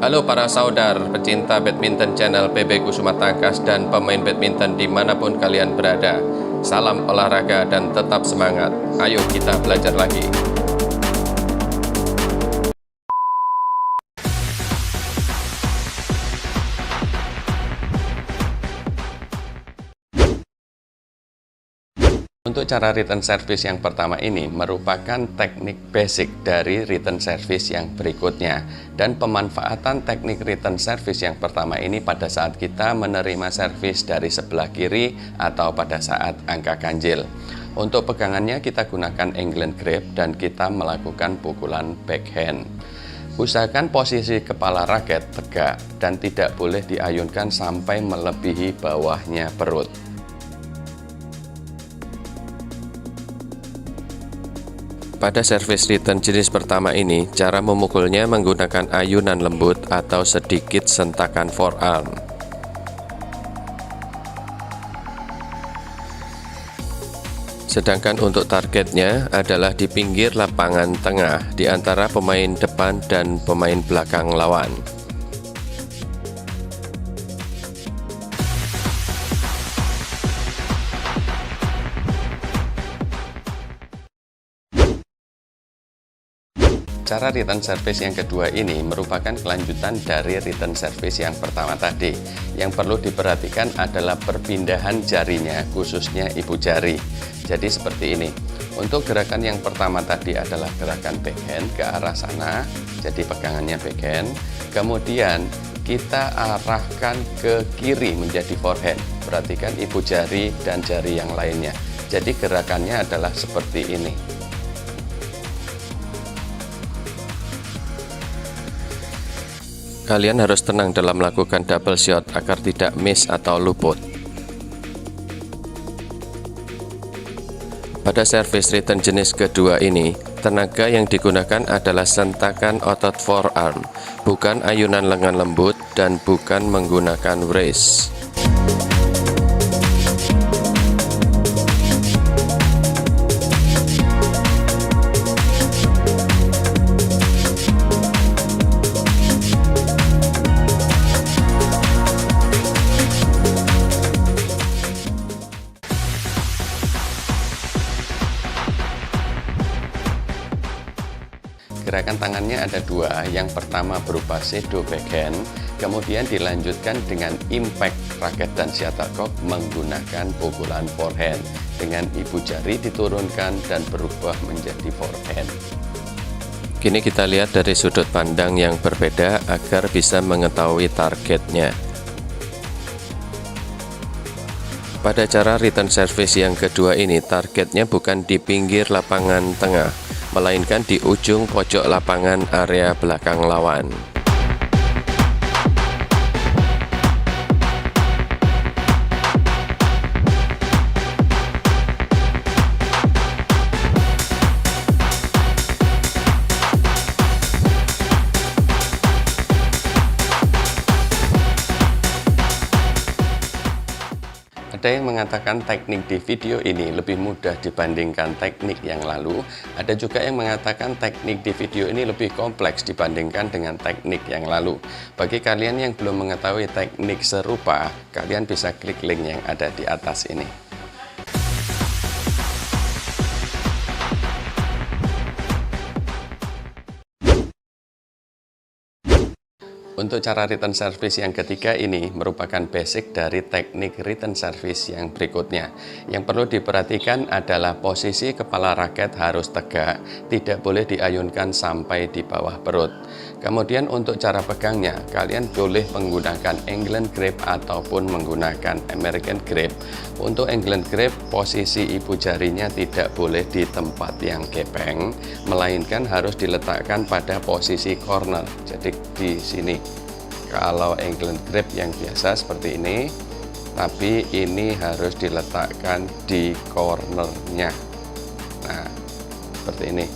Halo para saudar pecinta badminton channel PB Kusuma Tangkas dan pemain badminton dimanapun kalian berada. Salam olahraga dan tetap semangat. Ayo kita belajar lagi. Untuk cara return service yang pertama ini merupakan teknik basic dari return service yang berikutnya. Dan pemanfaatan teknik return service yang pertama ini pada saat kita menerima service dari sebelah kiri atau pada saat angka ganjil. Untuk pegangannya kita gunakan England grip dan kita melakukan pukulan backhand. Usahakan posisi kepala raket tegak dan tidak boleh diayunkan sampai melebihi bawahnya perut. Pada service return jenis pertama ini, cara memukulnya menggunakan ayunan lembut atau sedikit sentakan forearm. Sedangkan untuk targetnya adalah di pinggir lapangan tengah, di antara pemain depan dan pemain belakang lawan. Cara return service yang kedua ini merupakan kelanjutan dari return service yang pertama tadi. Yang perlu diperhatikan adalah perpindahan jarinya, khususnya ibu jari. Jadi seperti ini. Untuk gerakan yang pertama tadi adalah gerakan backhand ke arah sana, jadi pegangannya backhand. Kemudian kita arahkan ke kiri menjadi forehand. Perhatikan ibu jari dan jari yang lainnya. Jadi gerakannya adalah seperti ini. Kalian harus tenang dalam melakukan double shot agar tidak miss atau luput. Pada service return jenis kedua ini, tenaga yang digunakan adalah sentakan otot forearm, bukan ayunan lengan lembut dan bukan menggunakan wrist. Gerakan tangannya ada dua, yang pertama berupa shadow backhand, kemudian dilanjutkan dengan impact raket dan shuttlecock menggunakan pukulan forehand. Dengan ibu jari diturunkan dan berubah menjadi forehand. Kini kita lihat dari sudut pandang yang berbeda agar bisa mengetahui targetnya. Pada cara return service yang kedua ini, targetnya bukan di pinggir lapangan tengah, melainkan di ujung pojok lapangan area belakang lawan. Ada yang mengatakan teknik di video ini lebih mudah dibandingkan teknik yang lalu. Ada juga yang mengatakan teknik di video ini lebih kompleks dibandingkan dengan teknik yang lalu. Bagi kalian yang belum mengetahui teknik serupa, kalian bisa klik link yang ada di atas ini. Untuk cara return service yang ketiga ini merupakan basic dari teknik return service yang berikutnya. Yang perlu diperhatikan adalah posisi kepala raket harus tegak, tidak boleh diayunkan sampai di bawah perut. Kemudian untuk cara pegangnya, kalian boleh menggunakan England grip ataupun menggunakan American grip. Untuk England grip, posisi ibu jarinya tidak boleh di tempat yang gepeng, melainkan harus diletakkan pada posisi corner, jadi di sini. Kalau England grip yang biasa seperti ini, tapi ini harus diletakkan di cornernya. Nah, seperti ini.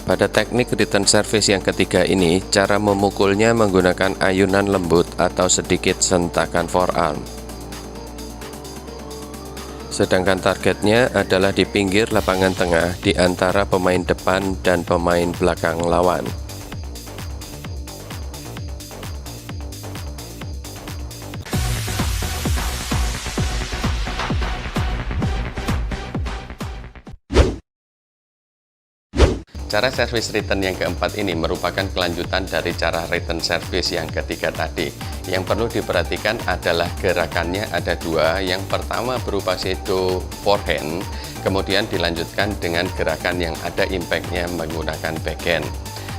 Pada teknik return service yang ketiga ini, cara memukulnya menggunakan ayunan lembut atau sedikit sentakan forearm. Sedangkan targetnya adalah di pinggir lapangan tengah di antara pemain depan dan pemain belakang lawan. Cara service return yang keempat ini merupakan kelanjutan dari cara return service yang ketiga tadi. Yang perlu diperhatikan adalah gerakannya ada dua. Yang pertama berupa shadow forehand, kemudian dilanjutkan dengan gerakan yang ada impact-nya menggunakan backhand.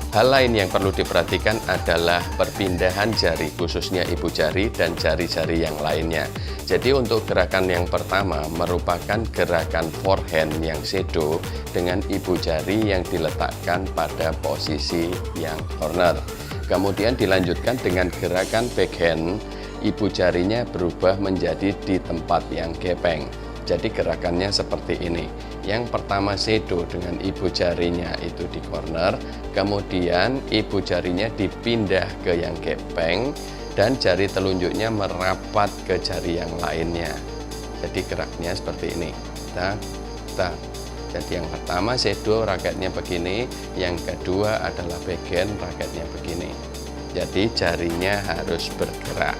Hal lain yang perlu diperhatikan adalah perpindahan jari, khususnya ibu jari dan jari-jari yang lainnya. Jadi untuk gerakan yang pertama merupakan gerakan forehand yang shadow dengan ibu jari yang diletakkan pada posisi yang corner. Kemudian dilanjutkan dengan gerakan backhand, ibu jarinya berubah menjadi di tempat yang gepeng. Jadi gerakannya seperti ini. Yang pertama shadow dengan ibu jarinya itu di corner, kemudian ibu jarinya dipindah ke yang gepeng dan jari telunjuknya merapat ke jari yang lainnya. Jadi geraknya seperti ini. Tak, tak. Jadi yang pertama shadow raketnya begini, yang kedua adalah backhand raketnya begini. Jadi jarinya harus bergerak.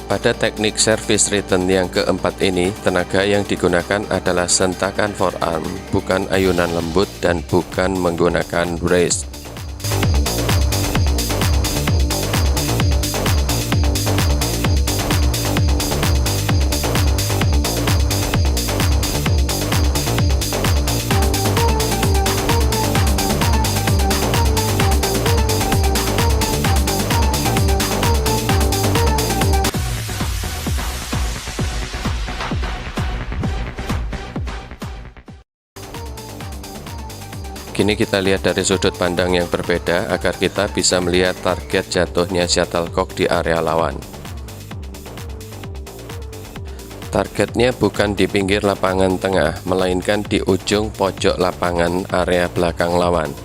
Pada teknik service return yang keempat ini, tenaga yang digunakan adalah sentakan forearm, bukan ayunan lembut dan bukan menggunakan brace. Kini kita lihat dari sudut pandang yang berbeda agar kita bisa melihat target jatuhnya shuttlecock di area lawan. Targetnya bukan di pinggir lapangan tengah, melainkan di ujung pojok lapangan area belakang lawan.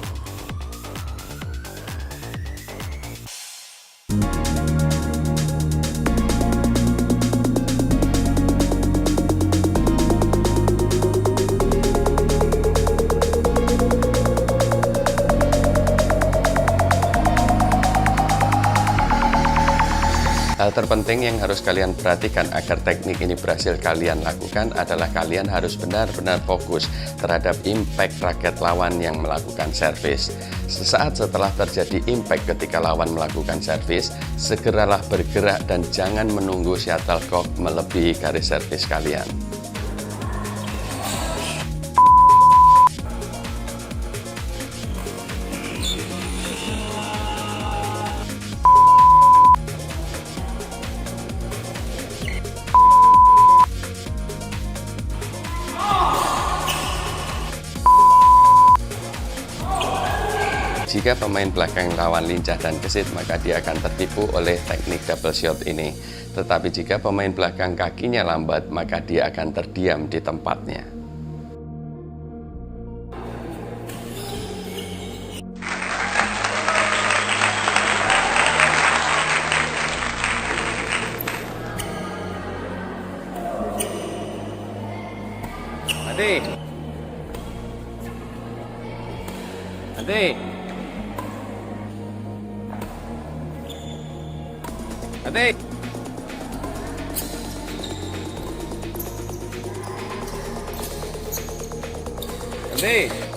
Hal terpenting yang harus kalian perhatikan agar teknik ini berhasil kalian lakukan adalah kalian harus benar-benar fokus terhadap impact raket lawan yang melakukan servis. Sesaat setelah terjadi impact ketika lawan melakukan servis, segeralah bergerak dan jangan menunggu shuttlecock melebihi garis servis kalian. Jika pemain belakang lawan lincah dan gesit, maka dia akan tertipu oleh teknik double shot ini. Tetapi jika pemain belakang kakinya lambat, maka dia akan terdiam di tempatnya. Ade. Ade. Ade.